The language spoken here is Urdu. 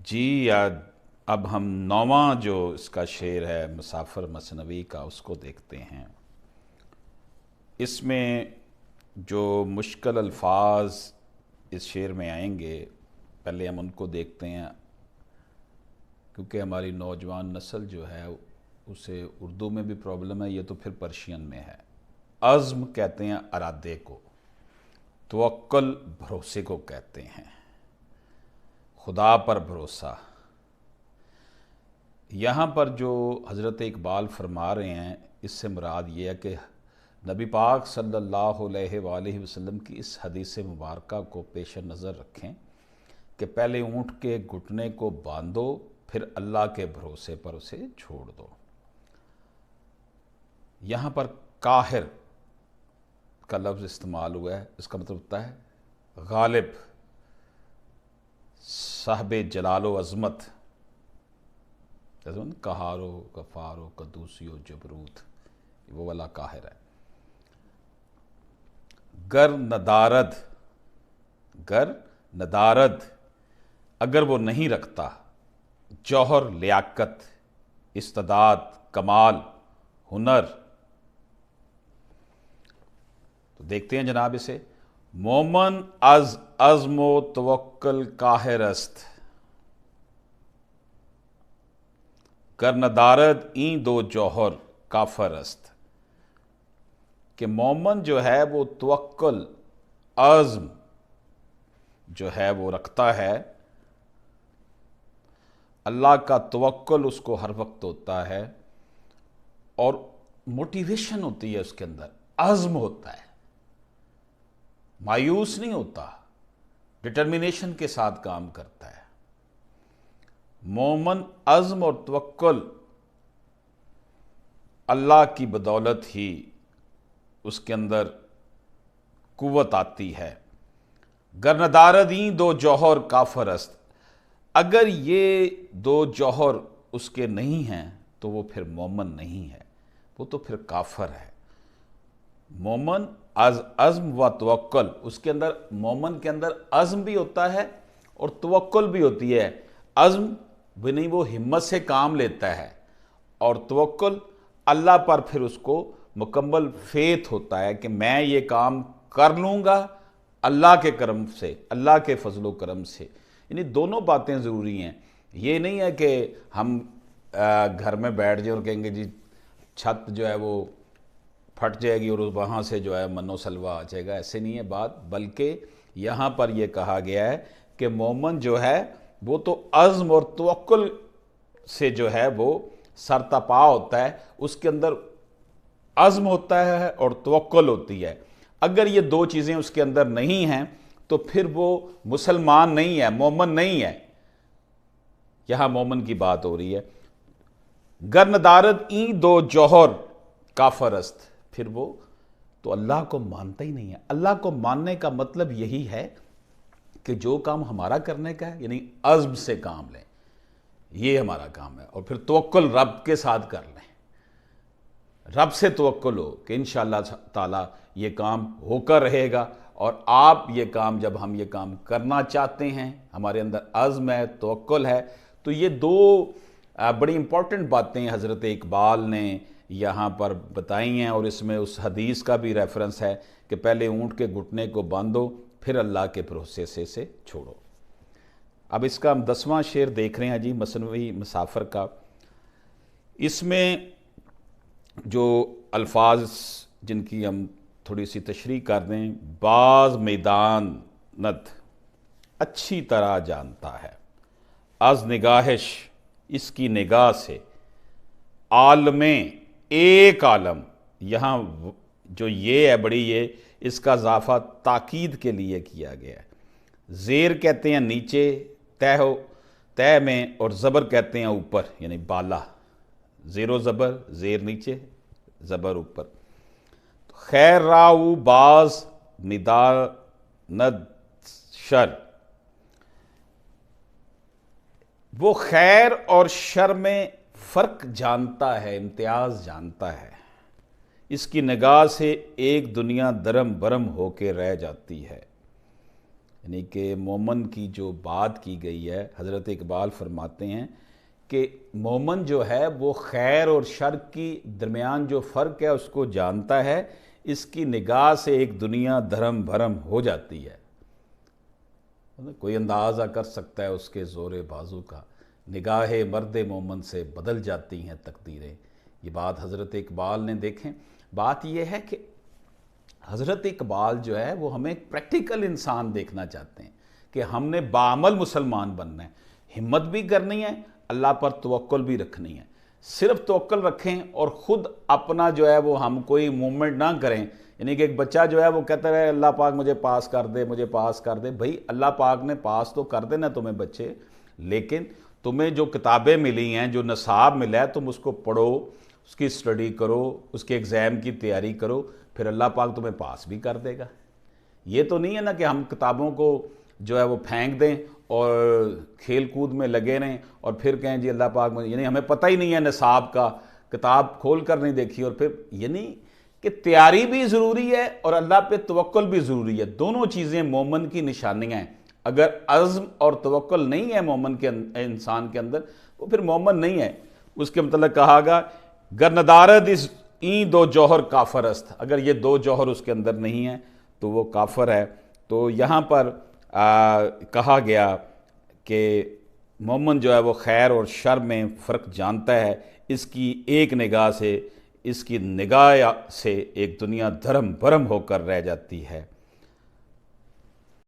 جی اب ہم نوواں جو اس کا شعر ہے مسافر مثنوی کا اس کو دیکھتے ہیں۔ اس میں جو مشکل الفاظ اس شعر میں آئیں گے پہلے ہم ان کو دیکھتے ہیں، کیونکہ ہماری نوجوان نسل جو ہے اسے اردو میں بھی پرابلم ہے، یہ تو پھر پرشین میں ہے۔ عزم کہتے ہیں ارادے کو، توکل بھروسے کو کہتے ہیں، خدا پر بھروسہ۔ یہاں پر جو حضرت اقبال فرما رہے ہیں اس سے مراد یہ ہے کہ نبی پاک صلی اللہ علیہ وآلہ وسلم کی اس حدیث مبارکہ کو پیش نظر رکھیں کہ پہلے اونٹ کے گھٹنے کو باندھو، پھر اللہ کے بھروسے پر اسے چھوڑ دو۔ یہاں پر قاہر کا لفظ استعمال ہوا ہے، اس کا مطلب ہوتا ہے غالب، صاحب جلال و عظمت، قہارو غفارو قدوسی و جبروت، وہ والا قاہر ہے۔ گر ندارد اگر وہ نہیں رکھتا، جوہر لیاقت، استعداد، کمال، ہنر، تو دیکھتے ہیں جناب اسے۔ مومن از عزم و توکل قاہر است، گر ندارد این دو جوہر کافر است۔ کہ مومن جو ہے وہ توکل، عزم جو ہے وہ رکھتا ہے، اللہ کا توکل اس کو ہر وقت ہوتا ہے، اور موٹیویشن ہوتی ہے اس کے اندر، عزم ہوتا ہے، مایوس نہیں ہوتا، ڈٹرمنیشن کے ساتھ کام کرتا ہے۔ مومن عزم اور توکل اللہ کی بدولت ہی اس کے اندر قوت آتی ہے۔ گر ندارد این دو جوہر کافر است، اگر یہ دو جوہر اس کے نہیں ہیں تو وہ پھر مومن نہیں ہے، وہ تو پھر کافر ہے۔ مومن از عزم و توکل، اس کے اندر، مومن کے اندر عزم بھی ہوتا ہے اور توکل بھی ہوتی ہے۔ عزم بھی نہیں، وہ ہمت سے کام لیتا ہے، اور توکل اللہ پر پھر اس کو مکمل فیتھ ہوتا ہے کہ میں یہ کام کر لوں گا اللہ کے کرم سے، اللہ کے فضل و کرم سے۔ یعنی دونوں باتیں ضروری ہیں۔ یہ نہیں ہے کہ ہم گھر میں بیٹھ جائیں اور کہیں گے جی چھت جو ہے وہ پھٹ جائے گی اور وہاں سے جو ہے من و سلوہ آ جائے گا، ایسے نہیں ہے بات، بلکہ یہاں پر یہ کہا گیا ہے کہ مومن جو ہے وہ تو عزم اور توکل سے جو ہے وہ سرتپا ہوتا ہے، اس کے اندر عزم ہوتا ہے اور توکل ہوتی ہے۔ اگر یہ دو چیزیں اس کے اندر نہیں ہیں تو پھر وہ مسلمان نہیں ہے، مومن نہیں ہے۔ یہاں مومن کی بات ہو رہی ہے۔ گر ندارد این دو جوہر کافر است، پھر وہ تو اللہ کو مانتا ہی نہیں ہے۔ اللہ کو ماننے کا مطلب یہی ہے کہ جو کام ہمارا کرنے کا ہے، یعنی عزم سے کام لیں، یہ ہمارا کام ہے، اور پھر توکل رب کے ساتھ کر لیں، رب سے توکل ہو کہ انشاءاللہ تعالی یہ کام ہو کر رہے گا۔ اور آپ یہ کام، جب ہم یہ کام کرنا چاہتے ہیں، ہمارے اندر عزم ہے، توکل ہے، تو یہ دو بڑی امپورٹنٹ باتیں حضرت اقبال نے یہاں پر بتائی ہیں، اور اس میں اس حدیث کا بھی ریفرنس ہے کہ پہلے اونٹ کے گھٹنے کو باندھو، پھر اللہ کے بھروسے سے اسے چھوڑو۔ اب اس کا ہم 10واں شعر دیکھ رہے ہیں جی، مثنوی مسافر کا۔ اس میں جو الفاظ جن کی ہم تھوڑی سی تشریح کر دیں، باز میدان نت اچھی طرح جانتا ہے، از نگاہش اس کی نگاہ سے، عالم ایک عالم، یہاں جو یہ ہے بڑی، یہ اس کا اضافہ تاکید کے لیے کیا گیا ہے۔ زیر کہتے ہیں نیچے، تہ میں، اور زبر کہتے ہیں اوپر، یعنی بالا، زیر و زبر، زیر نیچے، زبر اوپر۔ خیر راو باز میداند شر، وہ خیر اور شر میں فرق جانتا ہے، امتیاز جانتا ہے۔ اس کی نگاہ سے ایک دنیا درم برم ہو کے رہ جاتی ہے، یعنی کہ مومن کی جو بات کی گئی ہے، حضرت اقبال فرماتے ہیں کہ مومن جو ہے وہ خیر اور شر کی درمیان جو فرق ہے اس کو جانتا ہے، اس کی نگاہ سے ایک دنیا دھرم بھرم ہو جاتی ہے۔ کوئی اندازہ کر سکتا ہے اس کے زور بازو کا، نگاہ مرد مومن سے بدل جاتی ہیں تقدیریں۔ یہ بات حضرت اقبال نے دیکھیں۔ بات یہ ہے کہ حضرت اقبال جو ہے وہ ہمیں ایک پریکٹیکل انسان دیکھنا چاہتے ہیں کہ ہم نے بعمل مسلمان بننا ہے، ہمت بھی کرنی ہے، اللہ پر توکل بھی رکھنی ہے۔ صرف توکل رکھیں اور خود اپنا جو ہے وہ ہم کوئی موومنٹ نہ کریں، یعنی کہ ایک بچہ جو ہے وہ کہتا ہے اللہ پاک مجھے پاس کر دے، مجھے پاس کر دے۔ بھائی اللہ پاک نے پاس تو کر دینا تمہیں بچے، لیکن تمہیں جو کتابیں ملی ہیں، جو نصاب ملا ہے، تم اس کو پڑھو، اس کی اسٹڈی کرو، اس کے ایگزام کی تیاری کرو، پھر اللہ پاک تمہیں پاس بھی کر دے گا۔ یہ تو نہیں ہے نا کہ ہم کتابوں کو جو ہے وہ پھینک دیں اور کھیل کود میں لگے رہیں اور پھر کہیں جی اللہ پاک مجھے، یعنی ہمیں پتہ ہی نہیں ہے نصاب کا، کتاب کھول کر نہیں دیکھی، اور پھر یعنی کہ تیاری بھی ضروری ہے اور اللہ پہ توکل بھی ضروری ہے۔ دونوں چیزیں مومن کی نشانیاں ہیں۔ اگر عزم اور توکل نہیں ہے مومن کے انسان کے اندر، وہ پھر مومن نہیں ہے۔ اس کے متعلق کہا گا گر ندارد اس این دو جوہر کافر است، اگر یہ دو جوہر اس کے اندر نہیں ہیں تو وہ کافر ہے۔ تو یہاں پر کہا گیا کہ مومن جو ہے وہ خیر اور شر میں فرق جانتا ہے، اس کی ایک نگاہ سے، اس کی نگاہ سے ایک دنیا دھرم بھرم ہو کر رہ جاتی ہے۔